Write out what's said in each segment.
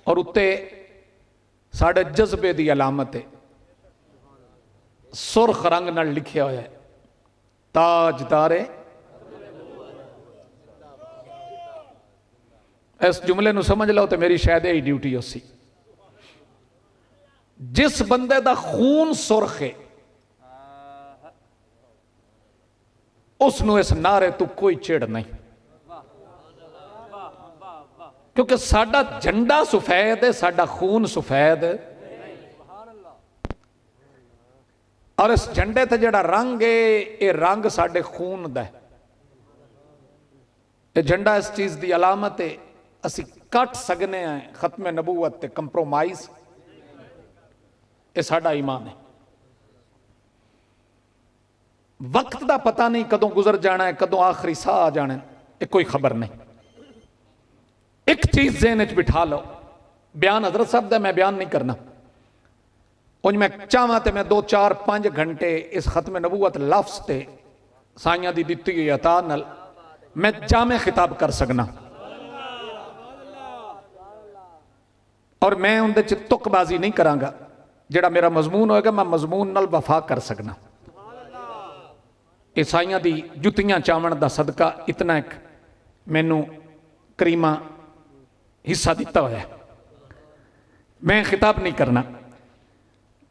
और उत्ते साढ़े जज्बे की अलामत है, सुरख रंग नाल लिखिया होया है ताजदारे। इस जुमले नूं समझ लो तो मेरी शायद यही ड्यूटी होसी। जिस बंदे दा खून सुरख है उसनूं इस नारे तो कोई चिड़ नहीं, क्योंकि साडा झंडा सफेद है, साडा खून सफेद है। और इस झंडे ते जिहड़ा रंग है ये रंग साडे खून दा है। ये झंडा इस चीज़ की अलामत है, असी कट सकने हैं खत्म नबूवत ते कंप्रोमाइज, ये साडा ईमान है। वक्त का पता नहीं कदों गुजर जाना है, कदों आखिरी साह आ जाना है, ये कोई खबर नहीं। एक चीज ज़हन च बिठा लो, बयान हजरत साहब का मैं बयान नहीं करना, उन मैं चाहवा तो मैं 2 4 5 घंटे इस खत्म नबूवत लफ्ज से साइयां दी दित्ती हुई अता नाल मैं जामे खिताब कर सकना, और मैं उनदे च तुकबाजी नहीं करांगा। जिहड़ा मेरा मजमून होएगा मैं मजमून नाल वफा कर सकना। ईसाइयां दी जुतियां चावण दा सदका इतना एक मैनू करीमा हिस्सा दिता होया है। मैं खिताब नहीं करना,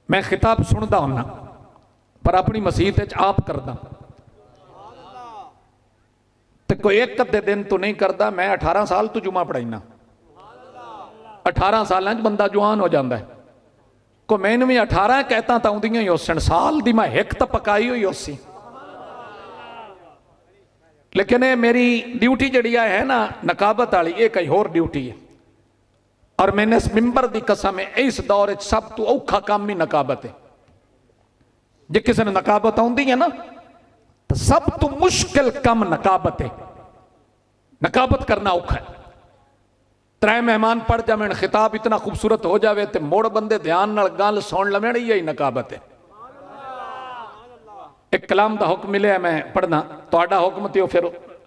मैं खिताब सुनता होना, पर अपनी मसीत आप करदा तो कोई एक अद्धे दिन तो नहीं करता। मैं 18 साल तो जुमा पढ़ाईना, 18 साल बंदा जवान हो जाता है। को मैनू भी 18 कहता तो आउंदियां ही उस साल दी मैं हिक तो पकाई हुई उसी, लेकिन ये मेरी ड्यूटी जी है ना नकाबत वाली, ये कई होर ड्यूटी है। और मैंने इस मिंबर की कसम है इस दौर सब तो औखा काम ही नकाबत है। जे किसी ने नकाबत आती है ना तो सब तो मुश्किल काम नकाबत है। नकाबत करना औखा है। 3 मेहमान पढ़ जावे, खिताब इतना खूबसूरत हो जाए तो मुड़ बंदे ध्यान नाल गल सुन लवेण, यही नकाबत है। एक कलाम का हुक्म मिले मैं पढ़ना, तुहाडा हुक्म तो फिर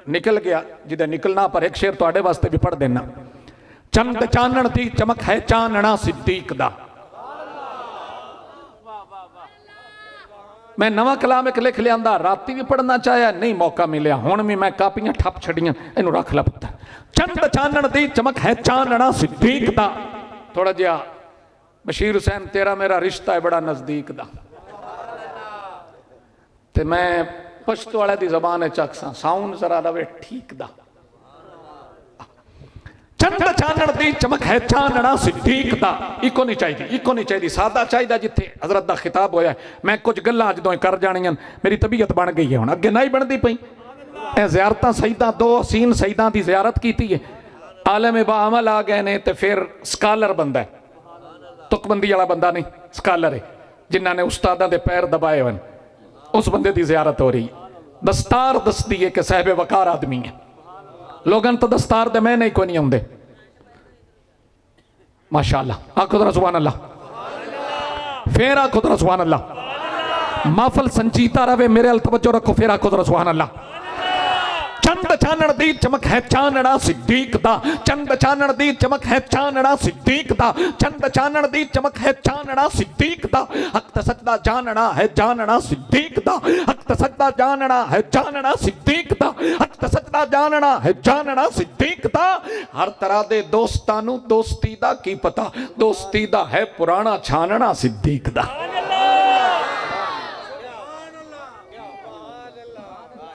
निकल गया जिदे निकलना, पर एक शेर तुहाडे वास्ते भी पढ़ देना। चंद चानण दी चमक है चानना सिद्दीक दा। मैं नवा कलाम एक लिख लिया, राती भी पढ़ना चाहया, नहीं मौका मिले, हुण भी मैं कापियां ठप छड़ियां, इनू रख ला पुत्तर। चंद चानण दी चमक है चानना सिद्दीक दा। थोड़ा जिहा बशीर हुसैन तेरा मेरा रिश्ता है बड़ा नजदीक दा, ते मैं पश्तो वाले दी जबान चकसा साउंड जरा रवे ठीक दा। चंद चानण दी चमक है चानना सिद्दीक दा। इको नहीं चाहिए, इको नहीं चाहिए, सादा चाहिए जिथे हजरत दा खिताब होया। मैं कुछ गल्लां अज दों कर जानियां, मेरी तबीयत बन गई है, हुण अगे नहीं बनती पई। ए ज़ियारतां सईदां 2 हसीन सईदां दी ज़ियारत कीती है, आलम बाअमल आ गए ने, ते फिर स्कॉलर बंदा है, तुकबंदी वाला बंदा नहीं, स्कॉलर है जिन्हां ने उस्तादां दे पैर दबाए हुए, उस बंदे की ज़ियारत हो रही। दस्तार दसदी है कि साहिब वकार आदमी है। लोगन तो दस्तार दे मैं नहीं कोई नहीं आउंदे। माशाअल्लाह, आखो जरा सुभान अल्लाह, फिर आखो जरा सुभान अल्लाह। महफल संजीता रवे, मेरे अल तवज्जो रखो, फिर आखो जरा सुभान अल्लाह। चंद चानण दी चमक है चानना सिद्दीक दा। चंद चानण दी चमक है चानना सिद्दीक दा। चंद चानण दी चमक है चानना सिद्दीक दा। हक ते सजदा जानना है जानना सिद्दीक दा। हक ते सजदा जानना है जानना सिद्दीक दा। हक ते सजदा जानना है जानना सिद्दीक दा। हर तरह दे दोस्तां नूं दोस्ती दा की पता, दोस्ती दा है पुराना छानना सिद्दीक दा।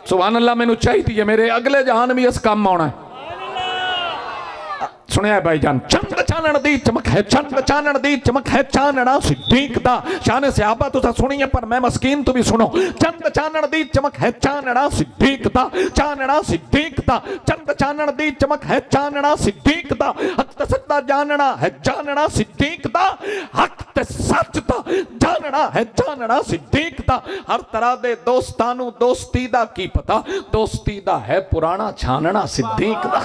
सुभान अल्लाह, मैनू चाहिए मेरे अगले जहान भी इस काम आना है। सुनिया भाईजान, चंद चानण दी चमक है, चंद चानण दी चमक है चानना सिद्दीक दा। शान सहाबा तुसा सुनी है, पर मैं मस्कीन तो भी सुनो। चंद चानण दी चमक है चानना सिद्दीक दा। चानना सिद्दीक दा। चंद चानण दी चमक है चानना सिद्दीक दा। हक ते सच दा जानना है जानना सिद्दीक दा। हक ते सच दा जानना है जानना सिद्दीक दा। हर तरह दे दोस्तां नूं दोस्ती दा की पता, दोस्ती दा है पुराना छानना सिद्दीक दा।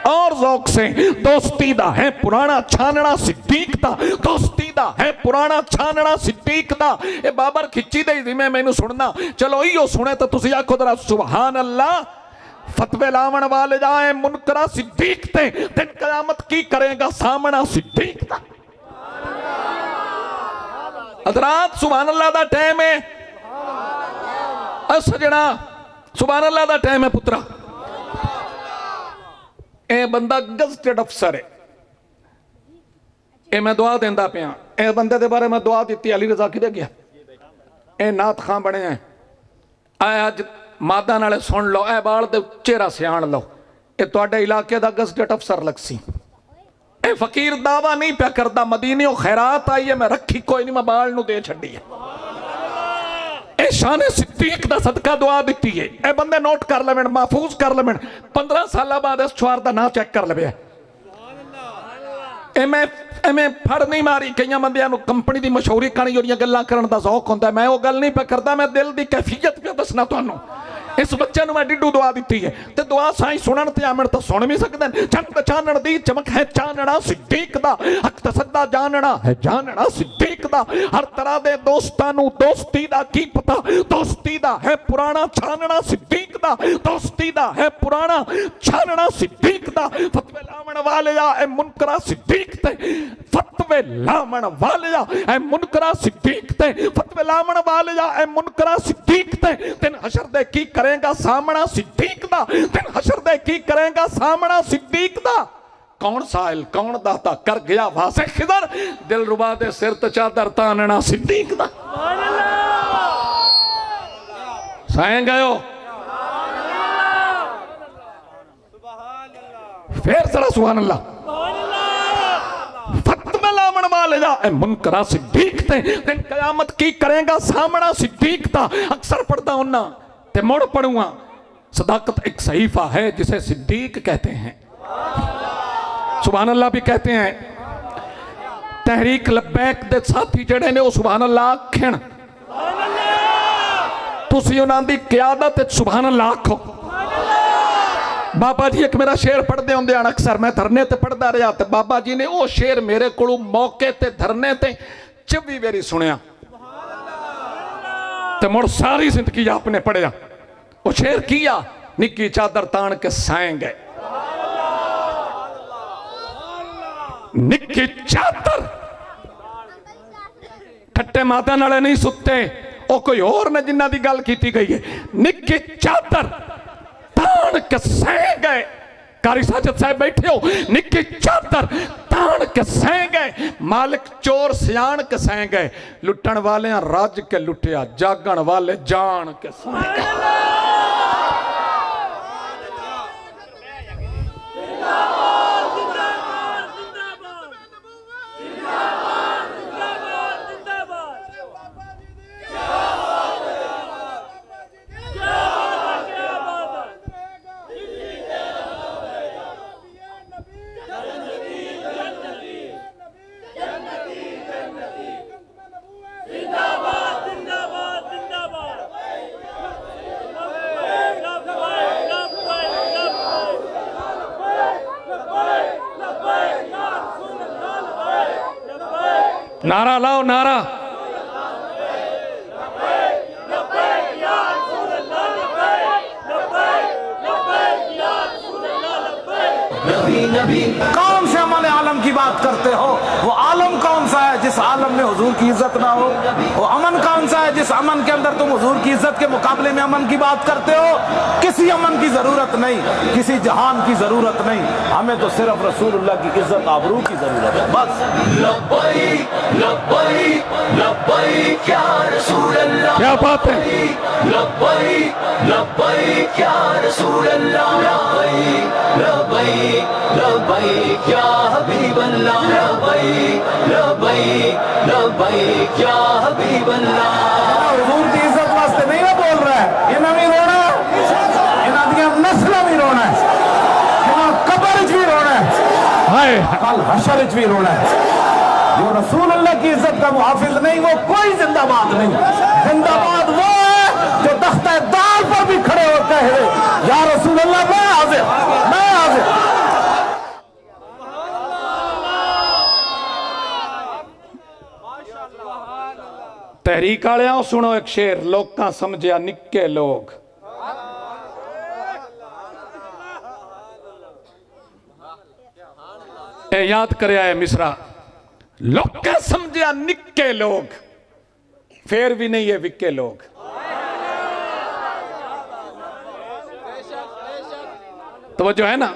और ज़ौक़ से दोस्ती दा है पुराना छानना सिद्दीक दा। दोस्ती दा है पुराना छानना सिद्दीक दा। ये बाबर खिच्ची दे जिम्मे मैनू सुनना, चलो इहो सुने तो तुसी आखो जरा सुभान अल्लाह, फतवे लावन वाले जाए मुनकरा सिद्दीक ते दिन कयामत की करेगा सामना सिद्दीक दा। हज़रात सुभान अल्लाह दा टाइम है सजना, सुभान अल्लाह दा टाइम है पुत्रा। ए बंदा गजटेड अफसर है, ए मैं दुआ देंदा पिया, ए बंदे दे बारे में दुआ दी अली रजा किदे गया, ए नात खां बने हैं अज मादा नाले सुन लो, ए बाल दे चेहरा सियाण लो, ए तुहाडे इलाके दा गजटेड अफसर लगसी। ए फकीर दावा नहीं पिया करदा मदीने खैरात आई है मैं रखी कोई नहीं, मैं बाल नू दे छड्डी है। ए शान सिद्दीक दा सदका दुआ दी है। ए बंदे नोट कर लेवन, महफूज कर लेवन, 15 साल बाद इस छुआर दा नाम चेक कर लवे। एवें फड़ नहीं मारी, कई बंदियां नू कंपनी दी मशहूरी कहानी जोड़ियां गल्लां करन दा ज़ौक हुंदा, मैं वो गल नहीं पे करदा, मैं दिल दी कैफियत पे दसना तुहानू। इस बच्चे नू मैं डिड्डू दुआ दी है, ते दुआ साईं सुनन ते आमण तो सुन भी सकदे ने। चंद चानण दी चमक है चानना सिद्दीक दा, हक तसद्दा जानना है जानना सिद्दीक दा। हर तरह दे दोस्तां नू दोस्ती दा की पता, दोस्ती दा है पुराना छानना सिद्दीक दा, दोस्ती दा है पुराना छानना सिद्दीक दा। फतवे लावण वाले ए मुनकरा सिद्दीक ते, फतवे लावण वाले ए मुनकरा सिद्दीक ते, फतवे लावण वाले ए मुनकरा सिद्दीक ते। दिन हशर दे की करेगा सामना सिद्दीक दा, दिन हशर दे की करेगा सामना सिद्दीक दा। कौन साहिल कौन दाता कर गया वासे खिदर, दिल रुबा दे सिर ते चादर तानना सिद्दीक दा। साएं गयो फिर जरा सुभान अल्लाह। फतवे लावण वाले ए मुनकरा सिद्दीक ते, दिन कयामत की करेगा सामना सिद्दीक दा। अक्सर पढ़ता हुन्ना ते मुड़ पढ़ूंगा, सदाकत एक सहीफा है जिसे सिद्दीक कहते हैं, सुभान अल्लाह भी कहते हैं। तहरीक लब्बैक दे साथी जड़े ने वो सुभान अल्लाह आखण, तुसी उन्हां दी क़यादत सुभान अल्लाह आखो। बाबा जी एक मेरा शेर पढ़ते होंदे आन, अक्सर मैं धरने ते पढ़ता रहा, तो बाबा जी ने वो शेर मेरे को मौके ते धरने ते 24 बारी सुनिया, तो मुड़ सारी जिंदगी आपने पढ़िया। वो शेर किया, निक्की चादर तान के साएं गए, निक्की चादर ठट्टे माता नाले नहीं सुते, वो कोई और ने जिन्ना दी गल की गई है। निक्की चादर तान के सह गए, कारी साजद साहब बैठे हो, निक्की चादर तान के सह गए, मालिक चोर सियाण के सह गए, लुटन वाले रज के लुटिया, जागण वाले जान के सह गए। नारा लाओ नारा, कौन से अमल आलम की बात करते हो? वो आलम कौन सा है जिस आलम में हुजूर की इज्जत ना हो? वो अमन कौन सा है जिस अमन के अंदर तुम हुजूर की इज्जत के मुकाबले में अमन की बात करते हो? किसी अमन की जरूरत नहीं, किसी जहान की जरूरत नहीं, हमें तो सिर्फ रसूलुल्लाह की इज्जत आबरू की जरूरत है बस। लब्बैक लब्बैक लब्बैक या रसूलल्लाह, क्या बात है, लब्बैक लब्बैक या रसूलल्लाह, लब्बैक लब्बैक लब्बैक या हबीबल्लाह, लब्बैक लब्बैक लब्बैक या हबीबल्लाह। हुजूर की इज्जत वास्ते नहीं ना बोल रहा है, इन्हें भी रोना है, इन्हां दियां नस्लां भी रोना है, इन्हां कब्र च भी रोना है, कल हशर च भी रोना है। जो रसूलुल्लाह की इज्जत का मुहाफिज नहीं, वो कोई जिंदाबाद नहीं। जिंदाबाद वो है जो तख्ते दाल पर भी खड़े होते हैं, या रसूलुल्लाह मैं हाजिर, मैं हाजिर। तहरीक वाले सुनो एक शेर, लोग समझिया निक्के लोग, ए याद करया है मिसरा, लोग समझिया निक्के लोग, फिर भी नहीं है विक्के लोग। तो वो जो है ना,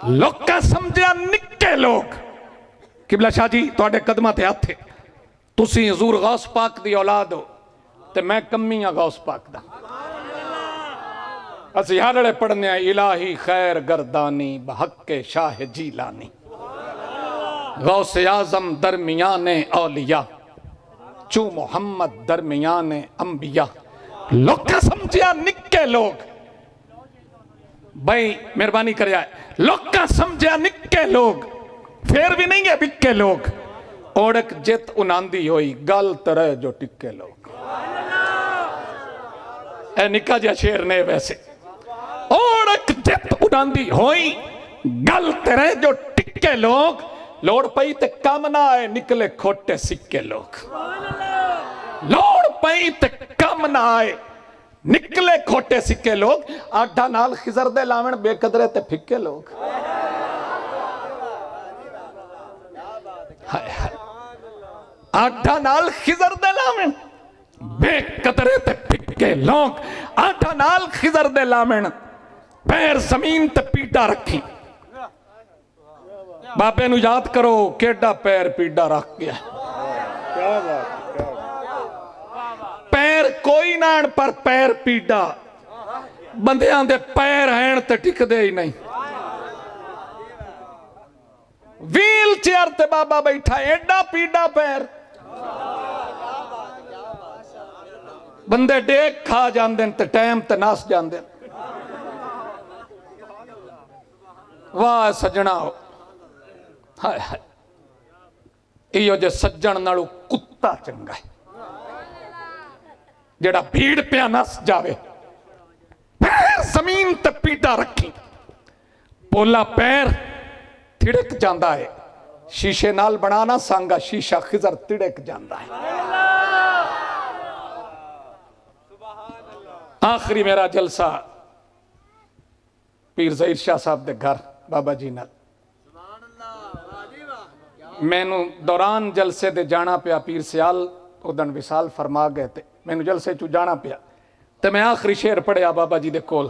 लोग समझिया निक्के लोग। किबला शाह जी तुहाडे कदमां ते हत्थ है, तुसी हजूर गौस पाक दी औलाद हो ते मैं कम्मी आ गौस पाक दा। असी हर वेले पढ़ने इलाही खैर गर्दानी बहक्के शाह जीलानी, गौस आजम दरमियाने औलिया, चू मोहम्मद दरमियाने अंबिया। लोग समझिया निक्के लोग, भाई मेहरबानी कर, लोग समझिया निक्के लोग, फिर भी नहीं है बिक्के लोग। ओढ़क जित उनांदी होई गल तरह जो टिक्के लोग। ए निका जिहा शेर ने वैसे, ओढ़क जित उनांदी होई गल तरह जो टिक्के लोग, लोड़ पई ते कम ना आए निकले खोटे सिक्के लोग। लोड़ पई ते कम ना आए निकले खोटे सिक्के लोग। आडा नाल खिजर दे लावण बेकदरे ते फिक्के लोग। हाय हाय, आडा नाल खिजर दे लावण बेकदरे ते फिक्के लोग। आडा नाल खिजर दे लावण पैर जमीन ते पीटा रखी। बाबे नू याद करो केड़ा पैर पीड़ा रख गया। पैर कोई ना पर पैर पीड़ा, बंदियां दे पैर हैं ते टिकदे ही नहीं। व्हील चेयर ते बाबा बैठा, एडा पीड़ा पैर, बंदे डेक खा जांदे ते टाइम ते नस जांदे। वाह सजना, हाय हाय, इहो जे सज्जन नालों कुत्ता चंगा है, जेड़ा भीड़ पे नस जावे। पैर जमीन ते पीटा रखी, पोला पैर तिड़क जांदा है। शीशे नाल बनाना सांगा शीशा खिजर तिड़क जांदा है। आखिरी मेरा जलसा पीर ज़हीर शाह साहब दे घर बाबा जी नाल। मैनू दौरान जलसे दे जाना पिया, पीर सियाल उदन विसाल फरमा गए थे, मैनू जलसे चू जाना पिया ते मैं आखिरी शेर पढ़िया बाबा जी दे कोल,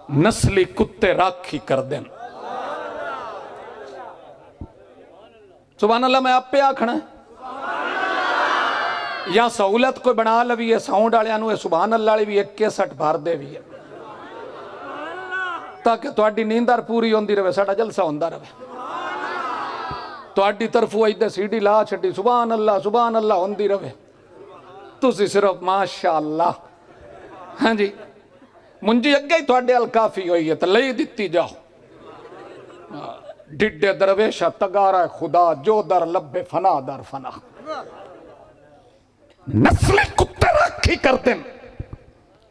नस्ली कुत्ते राखी कर देन। सुभान अल्लाह, मैं आपे आखना या सहूलत कोई बना लवी है साउंड वालियां सुभान अल्लाह वाली भी 61 भर दे भी है, ताकि तुहाडी नींदर पूरी होंदी रहे, साडा जलसा होंदा रहे। तुहाडी तरफों इधर सीढ़ी ला छड्डी सुभान अल्लाह होंदी रहे, तुसी सिर्फ माशा अल्लाह। हाँ जी, मुंजी अगे ही तुहाडे अल काफी हुई है तो लई दिती जाओ। डिडे दरवेशा तगारा खुदा, जो दर लब्बे फना दर फना। नस्ले कुत्ते राखी कर देन,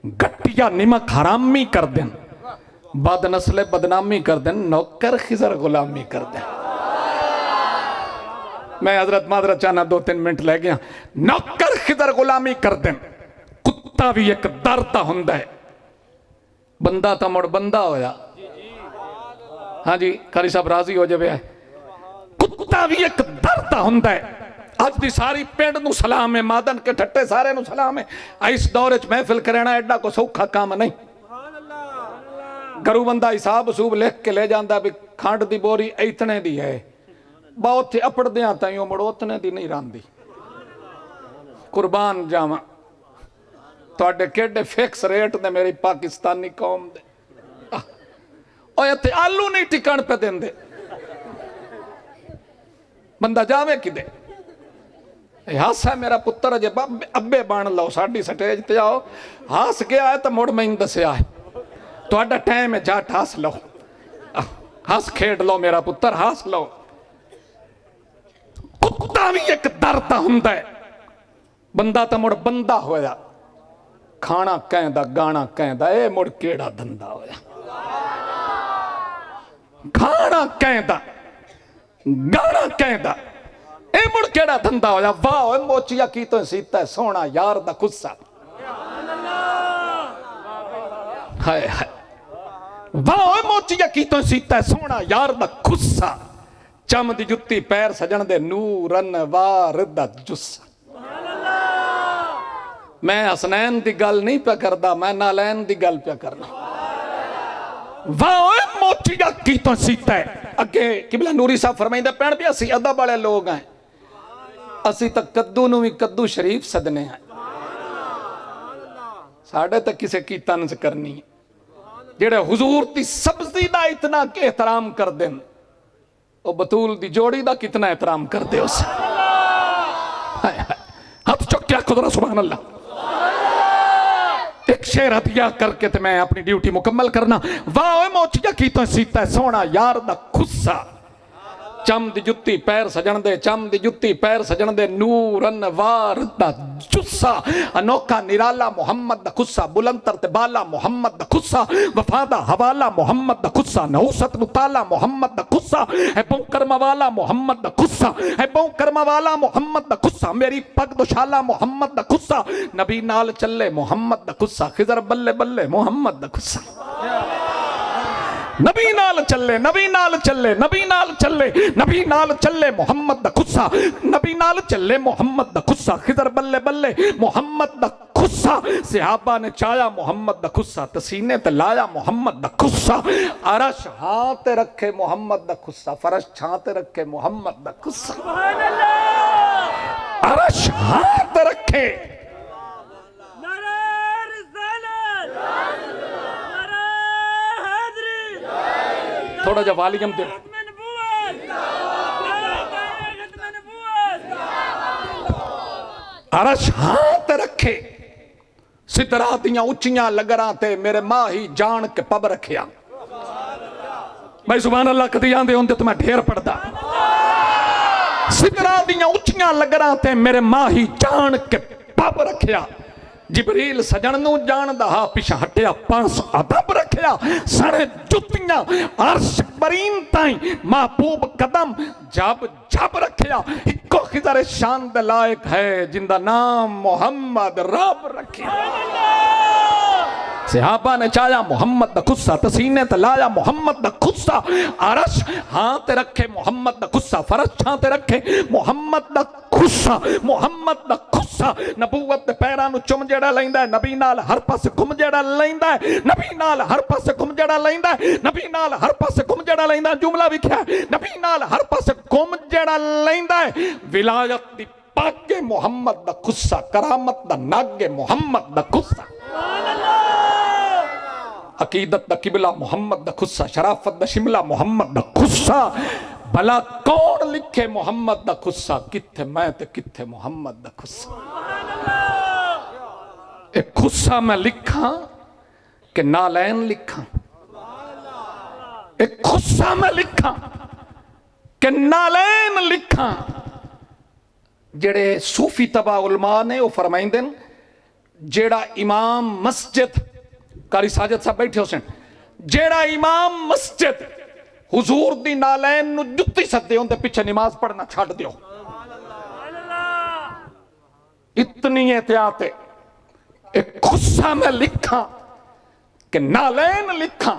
गट्टिया निमक हरामी कर देन, बद नस्ले बदनामी कर देन, नौकर खिजर गुलामी कर देन। मैं हजरत मादरत चाहना 2-3 मिनट ले गया। नौकर खिदर गुलामी कर दें, कुत्ता भी एक दर्द हुंदा है, बंदा तो मुड़ बंदा होया। हाँ जी कारी साहब राजी हो जाए, कुत्ता भी एक दर्द हुंदा है। अज दी सारी पिंड नू सलाम है, मादन के ठट्टे सारे नू सलाम है। इस दौर च महफिल करना एडा को सौखा काम नहीं। घरू बंदा हिसाब सूब लिख के ले जाता भी खंड दी बोरी इतने दी है, बहुत अपड़द्या ताइयों मुड़ उतने दी नहीं रही। कुर्बान जावा तुहाडे केडे फिक्स रेट ने मेरी पाकिस्तानी कौम दे। इत्थे आलू नहीं टिकण पे देंदे, बंदा जावे किदे। हासा मेरा पुत्र अजे अब्बे बन लो, साडी स्टेज ते आओ, हस गया है तो मुड़ मैनूं दस्सिया है तुहाडा टाइम है, जाट हस लो, हस खेड लो मेरा पुत्र, हस लो। कुत्ता भी एक दर्द हुंदा है, बंदा तो मुड़ बंदा होया। खाना कहंदा गाना कहंदा, ए मुड़ केड़ा धंधा होया। खाना कहंदा गाना कहंदा, ए मुड़ केड़ा धंधा होया। वाह मोचिया की तो सीता सोना यार दा गुस्सा। हाय हाय वाह मोचिया की तो सीता सोना यार दा खुस्सा चम दी जुत्ती पैर सजन दे नूरन वार दा जुस्सा। मैं हसनैन दी गल नहीं पे करदा, मैं नालैन दी गल पे करना। वाह मोचिया की तो सीता अगे किबला नूरी साहब फरमाइंदा पैण भी असी अदब वाले लोग हैं, असी तो कद्दू नूं भी कद्दू शरीफ सदने हैं, साढ़े तक किसे की तंज करनी है। जेड़े हुजूर दी सब्जी दा इतना एहतराम कर देन, ओ बतूल दी जोड़ी दा कितना एहतराम कर दे उस। हाथ चुक्या खुदरा सुभान अल्लाह। एक शेर हथिया करके ते मैं अपनी ड्यूटी मुकम्मल करना। वाह मोचिया की तो सीता सोना यार दा खुस्सा चम दी जुत्ती पैर सजन दे, चम दी जुत्ती पैर सजन दे नूरन वार दा जुस्सा। अनोखा निराला मोहम्मद दा खुस्सा, बुलंतर ते बाला मोहम्मद दा खुस्सा, वफादा हवाला मोहम्मद दा खुस्सा, नहुसत मुताला मोहम्मद दा खुस्सा है, बौ कर्म वाला मोहम्मद दा खुस्सा है, बौ कर्म वाला मोहम्मद दा खुस्सा, मेरी पग दुशाला मोहम्मद दा खुस्सा, नबी नाल चले मोहम्मद दा खुस्सा, खिजर बल्ले बल्ले मोहम्मद दा खुस्सा। नबी नाल चले, नबी नाल चले, नबी नाल चले, नबी नाल चले मोहम्मद दा खुस्सा, नबी नाल चले मोहम्मद दा खुस्सा, खिदर बल्ले बल्ले मोहम्मद दा खुस्सा। सहाबा ने चाया मोहम्मद दा खुस्सा, तसीने ते लाया मोहम्मद दा खुस्सा। अरश हाथ रखे मोहम्मद दा खुस्सा, फरश छाते रखे मोहम्मद दा खुस्सा। अरश हाथ रखे थोड़ा जा वॉल्यूम दे। अरश हाथ रखे सिदरा दियां उच्चियां लगरां ते मेरे माही जान के पब रखिया। भाई सुभान अल्लाह कदी आंदे होंदे तो मैं ढेर पढ़दा। सिदरा दियां उच्चियां लगरां ते मेरे माही जान के पब रखिया। जिबरील सजन नू जानदा हा पिछा हटिया पांस अदब रखिया। सड़े जुतियां अर्श बरीन ताई महबूब कदम जब जब रखिया। इको खिदर शान दे लायक है जिंदा नाम मोहम्मद रब रखिया। सहाबा ने चाया मोहम्मद दा खुस्सा, तसीने ते लाया मोहम्मद दा खुस्सा। अरश हाथ रखे मोहम्मद दा खुस्सा, फरश हाथ रखे मोहम्मद दा खुस्सा, मोहम्मद दा खुस्सा। नबूवत दे पैरां नू चुम जेड़ा लैंदा है, नबी नाल हर पासे घुम जेड़ा लैंदा है, नबी नाल हर पासे घुम जेड़ा लैंदा है, नबी नाल हर पासे घुम जेड़ा लैंदा। जुमला लिखिया नबी नाल हर पासे घुम जेड़ा लैंदा है। विलायत दी पागे मोहम्मद दा खुस्सा, करामत दा नागे मोहम्मद दा खुस्सा। अकीदत दा किबला मोहम्मद दा खुस्सा, शराफत दा शिमला मोहम्मद दा खुस्सा। भला कौन लिखे मोहम्मद दा खुस्सा, किथे मैं ते किथे मोहम्मद दा खुस्सा। एक खुस्सा मैं लिखा कि नालैन लिखा, एक खुस्सा मैं लिखा कि नालैन लिखा। जेड़े सूफी तबा उलमा ने वो फरमाइंदे न जेड़ा इमाम मस्जिद कारी साजिद साहब बैठे हो सन, जेड़ा इमाम मस्जिद हुजूर दी नालैन नू जुत्ती सदे उनके पीछे नमाज पढ़ना छड़ दियो। इतनी एहतियात है। एक खुस्सा मैं लिखा कि नालैन लिखा,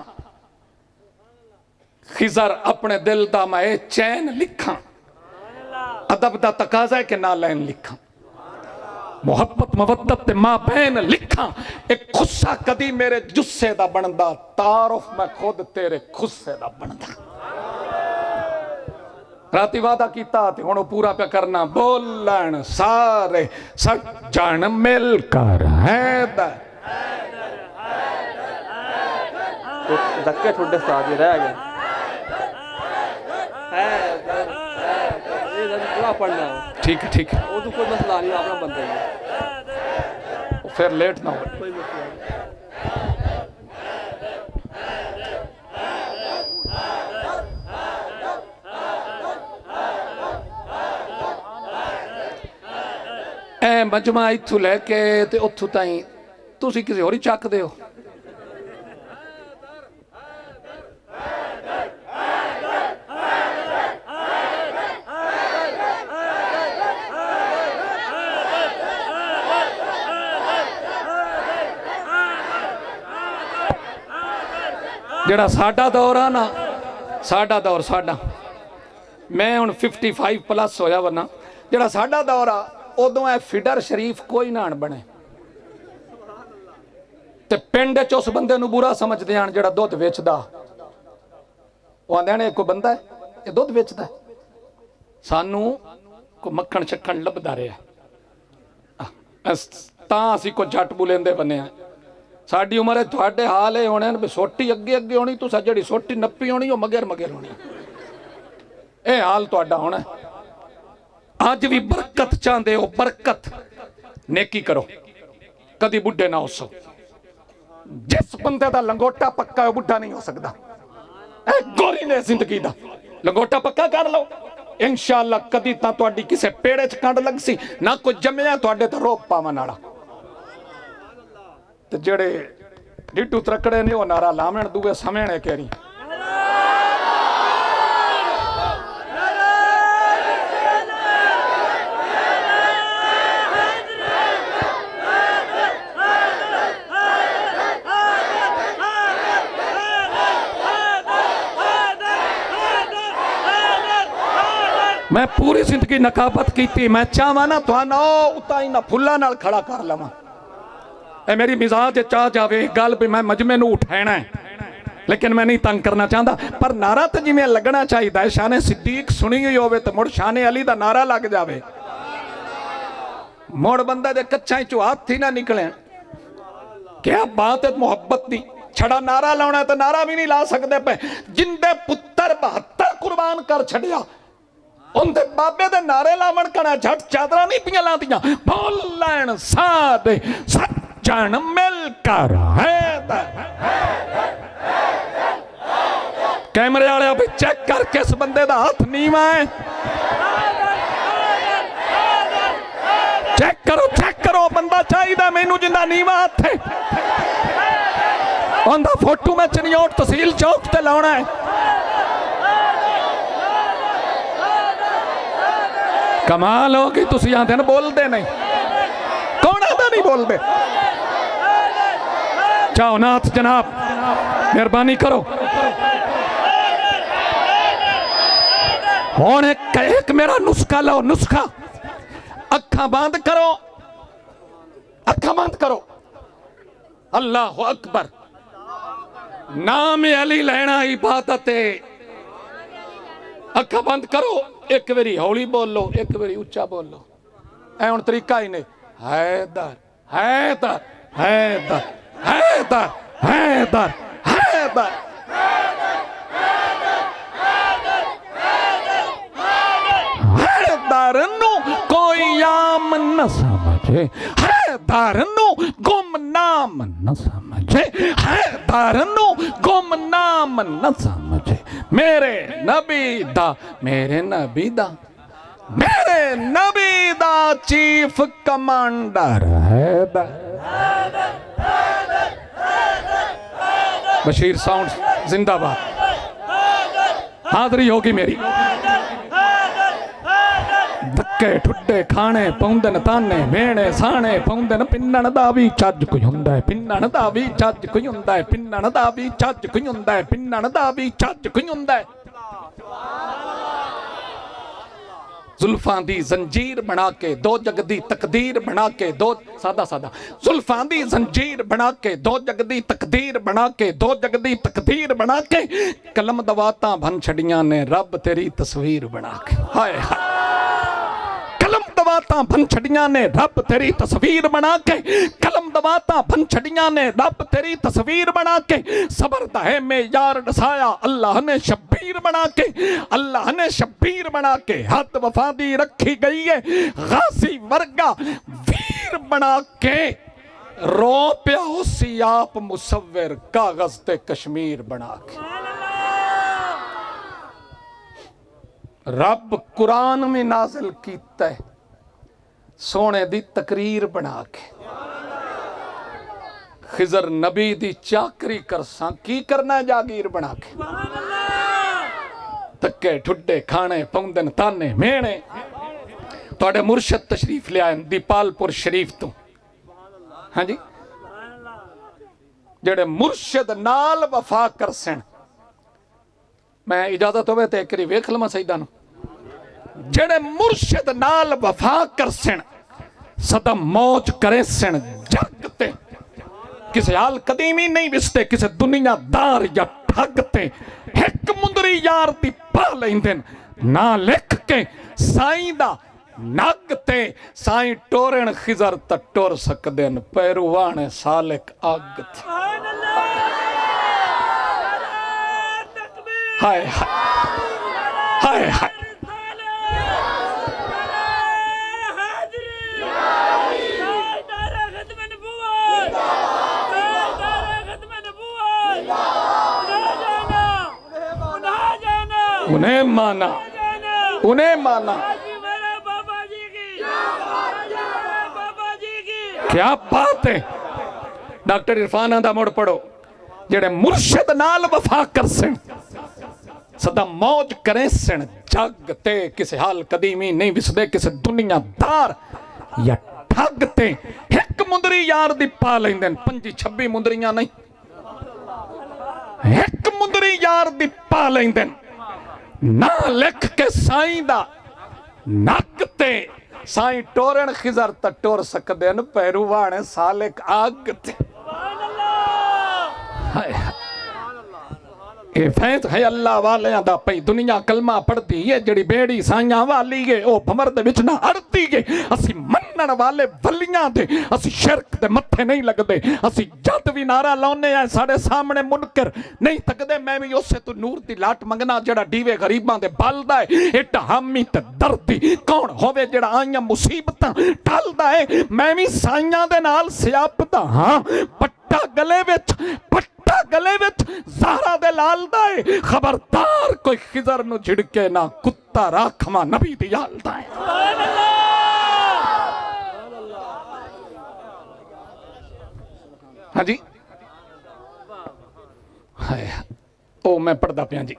खिजर अपने दिल दा मैं चैन लिखा। अदब दा तकाजा है कि नालैन लिखा, मोहब्बत मवद्दत ते मां बहन लिखा। एक खुस्सा कदी मेरे जुस्से दा बनदा, तारुफ मैं खुद तेरे खुस्से दा बनदा। राती वादा कीता ते हुण पूरा पे करना। बोलन सारे सज्जन मिलकर हैदर धक्के ठुड्डे साथ रह गए। पढ़ना ठीक है, ठीक है, वो तो कोई मसला नहीं, अपना बंदा ही है, फिर लेट ना हो। कोई मसला नहीं। ए मजमा इथों लैके ते उथों ताई तुसी किसी होर ही चकदे हो। ਜਿਹੜਾ ਸਾਡਾ ਦੌਰ ਆ ਨਾ, ਸਾਡਾ ਦੌਰ, ਸਾਡਾ ਮੈਂ ਹੁਣ 55 ਪਲੱਸ ਹੋਇਆ ਵਰਨਾ, ਜਿਹੜਾ ਸਾਡਾ ਦੌਰ ਆ ਉਦੋਂ ਇਹ ਫਿਡਰ ਸ਼ਰੀਫ ਕੋਈ ਨਾ ਬਣੇ ਤੇ ਪਿੰਡ 'ਚ ਉਸ ਬੰਦੇ ਨੂੰ ਬੁਰਾ ਸਮਝਦੇ ਆਣ ਜਿਹੜਾ ਦੁੱਧ ਵੇਚਦਾ। ਉਹ ਆਂਦੇ ਨੇ ਕੋਈ ਬੰਦਾ ਇਹ ਦੁੱਧ ਵੇਚਦਾ, ਸਾਨੂੰ ਕੋਈ ਮੱਖਣ ਛੱਕਣ ਲੱਭਦਾ ਰਿਹਾ ਤਾਂ ਅਸੀਂ ਕੋਈ ਜੱਟ ਬੁਲੇਂਦੇ ਬੰਨੇ ਆ। ਸਾਡੀ ਉਮਰ ਹੈ, ਤੁਹਾਡੇ ਹਾਲ ਇਹ ਹੋਣੇ ਵੀ ਸੋਟੀ ਅੱਗੇ ਅੱਗੇ ਹੋਣੀ, ਤੁਸੀਂ ਜਿਹੜੀ ਸੋਟੀ ਨੱਪੀ ਹੋਣੀ ਉਹ ਮਗਰ ਮਗਰ ਹੋਣੀ, ਇਹ ਹਾਲ ਤੁਹਾਡਾ ਹੋਣਾ। ਅੱਜ ਵੀ ਬਰਕਤ ਚਾਹੁੰਦੇ ਹੋ, ਬਰਕਤ नेकी करो, कदी बुढ़े ना हो सो। जिस बंदे दा लंगोटा पक्का है बुढ़ा नहीं हो सकता। गोरी ने जिंदगी दा लंगोटा पक्का कर लो, इंशाअल्लाह कदी तां तुहाडी किसे पेड़े च कंड लग सी ना कोई जम्मिया तुहाडे ते रोप पावन वाला। ते जेड़े डिटू त्रकड़े ने वो नारा लावण दूए समझणे कहरी मैं पूरी जिंदगी नकाबत की, मैं चाहवा ना तुहानू उताई ना फुल्लां नाल खड़ा कर लवां। ए मेरी मिजाज चाह जावे गल भी मैं मजमे नू उठाना है, लेकिन मैं नहीं तंग करना चाहता। पर नारा तो जिवें लगना चाहिए, शाने सिद्दीक सुनी हुई होवे तो मुड़ शाने अली दा नारा लग जावे, मुड़ बंदा दे कच्चा चो हाथ ही ना निकले। क्या बात है मोहब्बत दी, छड़ा नारा लाउणा तो नारा भी नहीं ला सकते पे। जिंदे पुत्तर 72 कुर्बान कर छड़िया उनके बाबे दे नारे लावण कना झट चादरा नहीं पियां लांदियां। बोल लैन सादे सज्जन मिलकर है कैमरे वाले भी चेक कर किस बंदे दा हाथ नीवा है, चेक करो बंदा चाहिए मैनू जिंदा नीवा हाथ है। उनका फोटो मैं चनियोट तहसील चौक ते लाउणा है। कमाल होगी, तुसी आंदे न बोलते नहीं, कौन आंदा नहीं बोलते। चाहो नाथ जनाब मेहरबानी करो, हुण एक मेरा नुस्खा लो, नुस्खा अखा बंद करो, अखा बंद करो, अल्लाह अकबर, नाम अली लेना इबादत है। अखा बंद करो, एक बारी हौली बोलो, एक बारी उच्चा बोलो। ऐ हुण तरीका ही नहीं। हैदर हैदर हैदर हैदर हैदर हैदर हैदर नू कोई आम न समझे, हैदर नू गुमनाम न समझे, हैदर नू गुमनाम न समझे। मेरे नबी दा, मेरे नबी दा, मेरे नबी दा चीफ कमांडर हैदर। बशीर साउंड जिंदाबाद, हाजरी होगी मेरी। धक्के ठुड्डे खाने पौंदन ताने मेणे साने पौंदन, पिन्नण दा भी चज कोई हुंदा है, पिन्नण दा भी चज कोई हुंदा है, पिन्नण दा भी चज कोई हुंदा है, पिन्नण दा भी चज कोई हुंदा है। जुल्फां दी जंजीर बना के दो जग दी तकदीर बना के, दो सादा सादा जुल्फां दी जंजीर बना के दो जग दी तकदीर बना के, दो जग दी तकदीर बना के, कलम दवातां भन छड़ियां ने रब तेरी तस्वीर बना के। हाय हाय, कलम दवाता भन छड़ियां ने रब तेरी तस्वीर बना के, कलम दवाता भन छड़ियां ने रब तेरी तस्वीर बना के। सबर दा है में यार दसाया अल्लाह ने शब्बीर बना के, अल्लाह ने शब्बीर बना के। हद वफा दी रखी गई है गाजी वर्गा वीर बना के, रो पिया उसी आप मुसव्विर कागज ते कश्मीर बना के। रब कुरान में नाजिल कीता है सोने दी तकरीर बना के। खिजर नबी दी चाकरी करसा की करना जागीर बना के। धक्के ठुड्डे खाने पौंदन ताने मेणे। तुहाडे मुर्शद तशरीफ ले आए दीपालपुर शरीफ तो। हाँ जी, जेड़े मुर्शिद नाल वफा करसन। मैं इजाजत होवे ते एक वेख लवां सईदा नूं। जेड़े मुर्शिद नाल वफा करसन सदा मौज करे सन जग ते, किसे हाल कदीमी नहीं विसते किसे दुनियादार या ठग ते। एक मुंदरी यार दी पा लैंदे ना लिख के साईं दा नग ते। साईं टोरन खिजर त टोर सकदे न पैरुवाने सालिक अग ते। हाय हाय हाय उन्हें माना, उन्हें माना। क्या बात है। डॉक्टर इरफान आंदा मुड़ पढ़ो। जेड़े मुर्शिद नाल वफा करसन सदा मौज करें सन जग ते। किसे हाल कदीमी नहीं विसदे किसे दुनियादार या ठग ते। एक मुंदरी यार दी पा लैंदे 25-26 मुंदरियां नहीं, एक मुंदरी यार दी पा लैंदे ना लिख के साईं दा नक ते। साईं टोरन खिजर त टोर सकदे न पैरुवाने सालिक अग ते। ये फैज है अल्लाह वाले दा पई दुनिया कलमा पढ़ती है। जड़ी बेड़ी साइयां वाली है ओ भमर दे विच ना अड़ती है। असी मनन वाले वलियां दे असी शिरक दे मत्थे नहीं लगदे। असी जद भी नारा लाउने आ साडे सामने मुनकर नहीं तकदे। मैं भी उसे तू नूर दी लाट मंगना जड़ा डीवे गरीबां दे बलदा है। एट हामी ते दर्दी कौन होवे जड़ा आईयां मुसीबतां टलदा है। मैं भी साइयां दे नाल सियापदा हां। पट्टा गले विच गले विच ज़हरा दे लाल दा है। खबरदार कोई खिजर नु झिड़के ना कुत्ता राखवा नबी दी याल दा है। हाँ जी हाय ओ मैं पढ़दा पिया जी।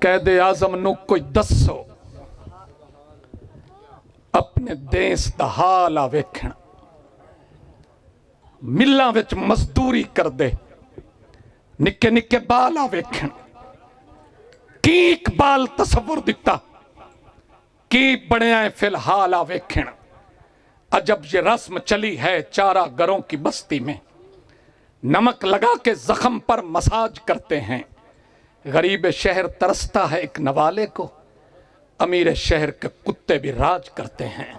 कैदे आजम नु कोई दसो अपने देश दा हाल आ वेखण। मिल्लां विच मजदूरी कर दे निक्के निक्के बाल आ वेखण। की इकबाल तसव्वुर दिता की बनिया है फिलहाल आ वेखण। अजब ये रस्म चली है चारा घरों की बस्ती में। नमक लगा के जख्म पर मसाज करते हैं। गरीब शहर तरसता है एक नवाले को। अमीर शहर के कुत्ते भी राज करते हैं।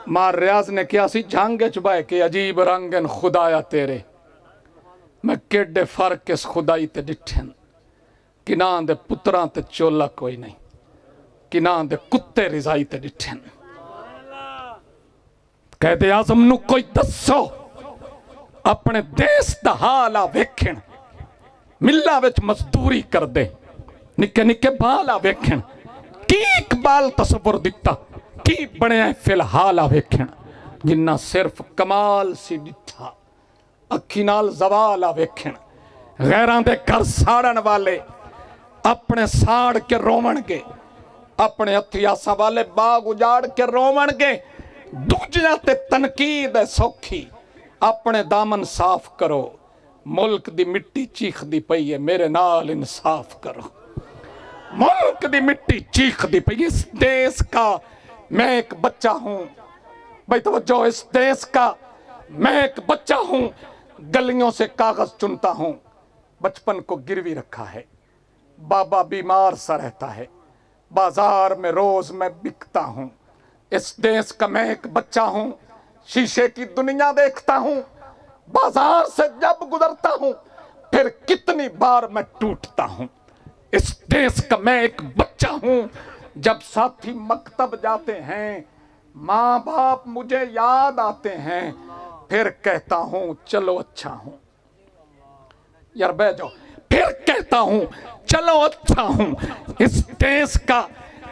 मार रियाज ने क्या सी झांगे चुबाए के अजीब रंगन खुदाया तेरे। मैं केडे फर्क इस खुदाई ते डिठन। किना दे पुत्रां ते चोला कोई नहीं। किना दे कुत्ते रिजाई ते डिठन। कहते आजम नु कोई दसो अपने देश दा हाल आ वेखण। मिल्ला विच मजदूरी कर दे निक्के निक्के बाल आ वेखण। की इकबाल तसव्वुर दिता की बनिया फिलहाल आ वेखण। जिन्ना सिर्फ कमाल सी डिठा अखी नाल जवाल आ वेखण। गैरां दे घर साड़न वाले अपने साड़ के रोवणगे। अपने हथियासा वाले बाग उजाड़ के रोवणगे। दूजियां ते तनकीद है सौखी अपने दामन साफ करो। मुल्क दी मिट्टी चीखदी पई है मेरे नाल इंसाफ करो। मुल्क दी मिट्टी चीखदी पई। इस देश का मैं एक बच्चा हूं। भाई तवज्जो। इस देश का मैं एक बच्चा हूं। गलियों से कागज चुनता हूं। बचपन को गिरवी रखा है। बाबा बीमार सा रहता है। बाजार में रोज मैं बिकता हूं। इस देश का मैं एक बच्चा हूं। शीशे की दुनिया देखता हूं। बाजार से जब गुजरता हूं फिर कितनी बार मैं टूटता हूं। इस देश का मैं एक बच्चा हूं। जब साथी मकतब जाते हैं माँ बाप मुझे याद आते हैं। फिर कहता हूं चलो अच्छा हूं। यार बैठ जाओ। फिर कहता हूं चलो अच्छा हूं। इस देश का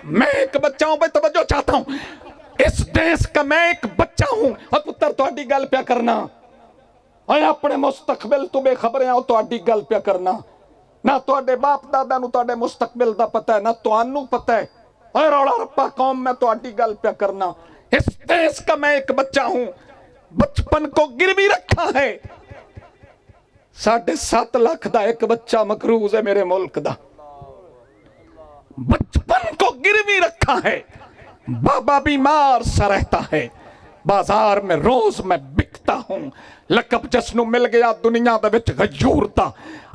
मैं एक बच्चा हूं। भाई तवज्जो चाहता हूं। इस देश का मैं एक बच्चा हूं। और पुत्र तुहाडी गल प्या करना। और अपने मुस्तकबिल तो बेखबर है तुहाडी गल प्या करना। ना तुहाडे बाप दादा नूं तुहाडे मुस्तकबिल दा पता है ना तुहानू पता है। और रौला रप्पा कौम मैं तुहाडी गल प्या करना। इस देश का मैं एक बच्चा हूं। बचपन को गिरवी रखा है। 7.5 लाख का एक बच्चा मकरूज है मेरे मुल्क का। बचपन को गिरवी रखा है, बाबा बीमार सा रहता है, बाजार में रोज मैं बिकता हूं। लकब जसनू मिल गया दुनिया दे विच गयूर दा,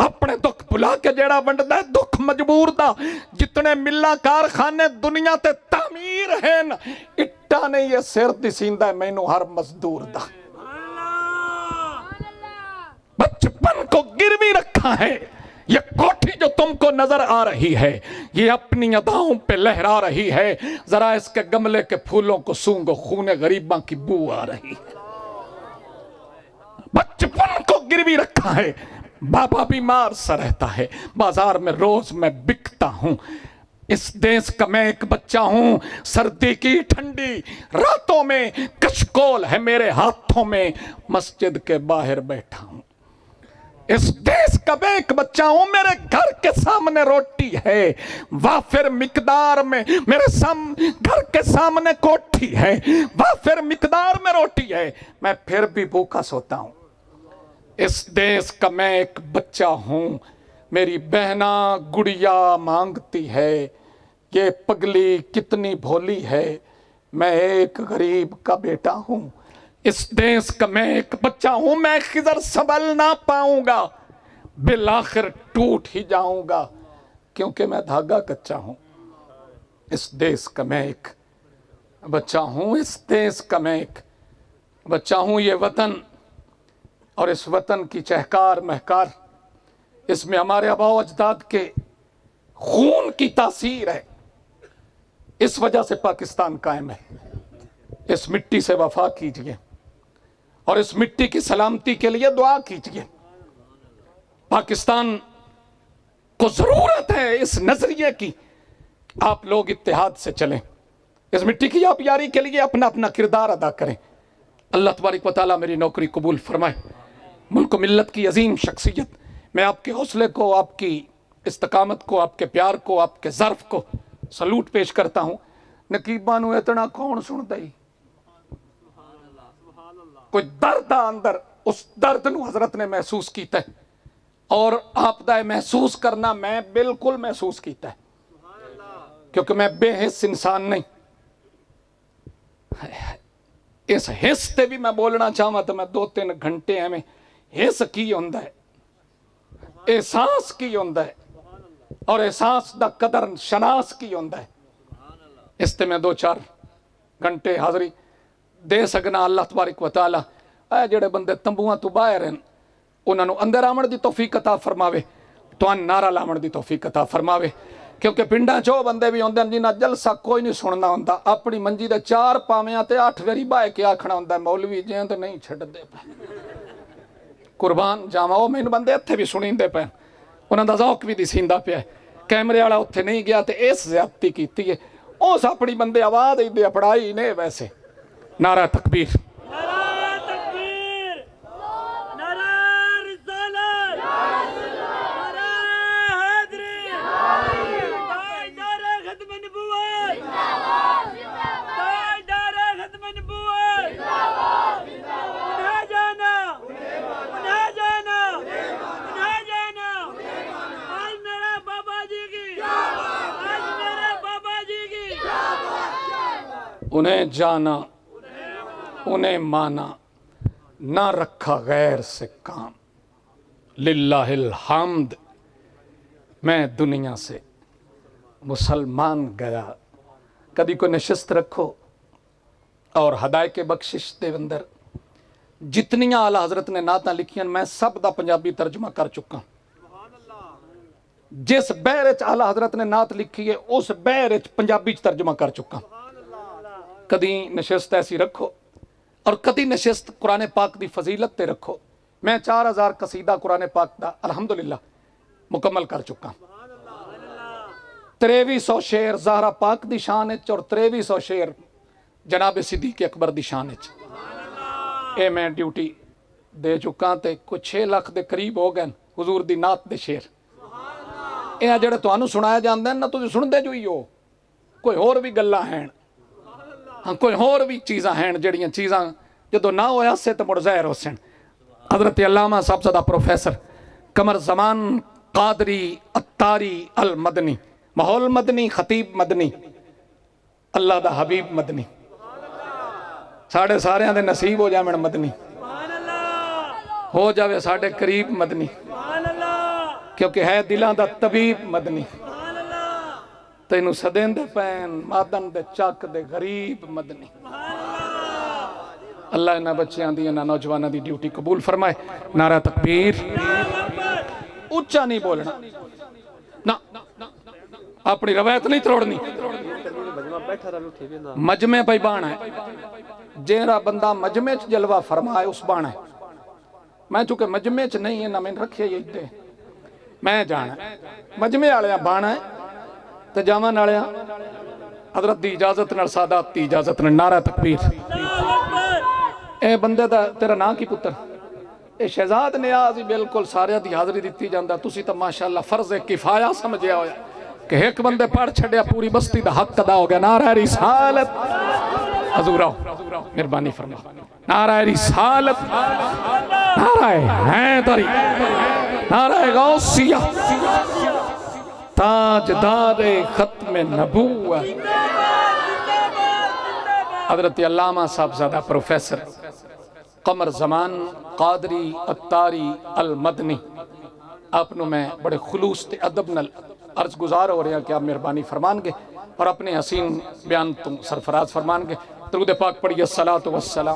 अपने दुख भुला के जेड़ा वंडदा दुख मजबूर दा। जितने मिल्ला कारखाने दुनिया ते तामीर हैं, इट्टा नहीं ये सिर दिसींदा मैनू हर मजदूर दा। बचपन को गिरवी रखा है। ये कोठी जो तुमको नजर आ रही है, ये अपनी अदाओं पे लहरा रही है। जरा इसके गमले के फूलों को सूंघो, खूने गरीबा की बू आ रही है। बचपन को गिरवी रखा है, बाबा बीमार सा रहता है, बाजार में रोज मैं बिकता हूं। इस देश का मैं एक बच्चा हूं, सर्दी की ठंडी रातों में कशकोल है मेरे हाथों में, मस्जिद के बाहर बैठा हूं। इस देश का मैं एक बच्चा हूं, मेरे घर के सामने रोटी है, वाफिर मिकदार में मेरे घर के सामने कोठी है, वाफिर मिकदार में रोटी है, मैं फिर भी भूखा सोता हूं। इस देश का मैं एक बच्चा हूं, मेरी बहना गुड़िया मांगती है, ये पगली कितनी भोली है, मैं एक गरीब का बेटा हूं। इस देश का मैं एक बच्चा हूं, मैं किधर संभल ना पाऊंगा, बिल आखिर टूट ही जाऊंगा, क्योंकि मैं धागा कच्चा हूं। इस देश का मैं एक बच्चा हूं, इस देश का मैं एक बच्चा हूं। ये वतन और इस वतन की चहकार महकार, इसमें हमारे आबाओ अजदाद के खून की तासीर है। इस वजह से पाकिस्तान कायम है। इस मिट्टी से वफा कीजिए और इस मिट्टी की सलामती के लिए दुआ कीजिए। पाकिस्तान को जरूरत है इस नजरिए की, आप लोग इत्तेहाद से चलें, इस मिट्टी की आप यारी के लिए अपना अपना किरदार अदा करें। अल्लाह तबारक व तआला मेरी नौकरी कबूल फरमाए। मुल्क मिल्लत की अजीम शख्सियत, मैं आपके हौसले को, आपकी इस्तकामत को, आपके प्यार को, आपके ज़र्फ को सलूट पेश करता हूँ। नकीबा नू इतना कौन सुनता ही, कोई दर्द अंदर, उस दर्द नू हजरत ने महसूस किया है और आपदा महसूस करना मैं बिल्कुल महसूस किया है, क्योंकि मैं बेहिस इंसान नहीं। इस हिस से भी मैं बोलना चाहवा तो मैं 2-3 घंटे एवं हिस की होंदा है, एहसास की होंदा है और एहसास दा कदर शनास की होंदा है। इस ते मैं 2-4 घंटे हाज़री दे सकना। अल्लाह तबारक व तआला ऐ जेड़े बंदे तंबुआं तो बाहर हैं उन्होंने अंदर आवन की तौफीक अता फरमावे, तो नारा लावन की तौफीक अता फरमावे। क्योंकि पिंडा चो बंदे भी होंदे जिन्हां जलसा कोई नहीं सुनना होंदा, अपनी मंजी दे 4 पावियां ते 8 वारी बाह के आखना होंदा मौलवी जेंद नहीं छड्डदे पे, कुर्बान जावा। वो मैनूं बंदे इत्थे भी सुणींदे पे, उन्हां दा ज़ौक भी दिसींदा पिया। कैमरे वाला उत्थे नहीं गया तो इस ज़्यादती कीती है, उस अपनी बंदे आवाज़ देंदे पढ़ाई ने। वैसे नारा तकबीर, उन्हें जाना उन्हें माना, ना रखा गैर से काम, लिल्लाहिल हम्द। मैं दुनिया से मुसलमान गया। कभी को नशिस्त रखो और हदाय के बख्शिश के अंदर जितनियां आला हजरत ने नाता लिखियां मैं सब दा पंजाबी तर्जुमा कर चुका। जिस बहर च आला हजरत ने नात लिखी है उस बहर च पंजाबी च तर्जुमा कर चुका। कदी नशिस्त ऐसी रखो और कदी नशिस्त कुरान पाक की फजीलत ते रखो। मैं 4000 कसीदा कुरान पाक का अल्हम्दुलिल्लाह मुकम्मल कर चुका। 2300 शेर ज़हरा पाक दी शान है और 2300 शेर जनाब सिद्दीक़ अकबर दी शान है। ये मैं ड्यूटी दे चुका तो कुछ 6 लाख के करीब हो गए हुजूर दी नात दे शेर। ये जेड़े तुहानू सुनाया जाता है ना, तुसीं सुनते जो ही हो। कोई होर भी गल्लां हैं, हाँ कोई होर भी चीज़ां हैं जड़ियाँ चीज़ां जो ना होया से तो मुड़ ज़ाहिर हो सन। हज़रत अल्लामा साहबज़ादा प्रोफैसर कमर जमान कादरी अत्तारी अल मदनी, माहौल मदनी, खतीब मदनी, अल्लाह दा हबीब मदनी, साढ़े सारे दे नसीब हो जावे मदनी, हो जावे साढ़े करीब मदनी, क्योंकि है दिलां दा तबीब मदनी। तेनू सदेंदे पैन मादन दे चक दे गरीब मदनी। अल्लाह इन्हां बच्चियां दी इन्हां नौजवानां दी ड्यूटी कबूल फरमाए। नारा तकबीर। उच्चा नहीं बोलना ना, अपनी रवायत नहीं तोड़नी। मजमे भाई बाण है, जेरा बंदा मजमे च जलवा फरमाए उस बाण है। मैं चूंकि मजमे च नहीं है ना, मैंने रखे इतने मैं जाना मजमे वाले बाण है तो जावन वाले हजरत की इजाजत नाल, सादात की इजाजत नाल। नारा तकबीर। ए बंदे दा तेरा नाम की पुत्र? ये शहजाद नियाज ही बिल्कुल सारिया की हाजरी दी जाता। तुसी तो माशाअल्लाह फर्ज किफाया समझिया होया कि एक बंदे पढ़ छड़िया पूरी बस्ती का हक अदा हो गया। नारा रिसालत। हजूर आओ, मेहरबानी फरमा। नारा रिसालत, नारा हैदरी, नारा गौसिया, ताजदारे खत्म नबूवत हजरत अल्लामा साहबजादा प्रोफेसर कमर जमान कादरी अत्तारी अल मदनी, आपनों मैं बड़े खुलूस ते अदब नाल अर्ज गुजार हो रहा कि आप मेहरबानी फरमानगे और अपने हसीन बयान तो सरफराज फरमानगे। दरूद पाक पढ़िए। सलातो वस्सलाम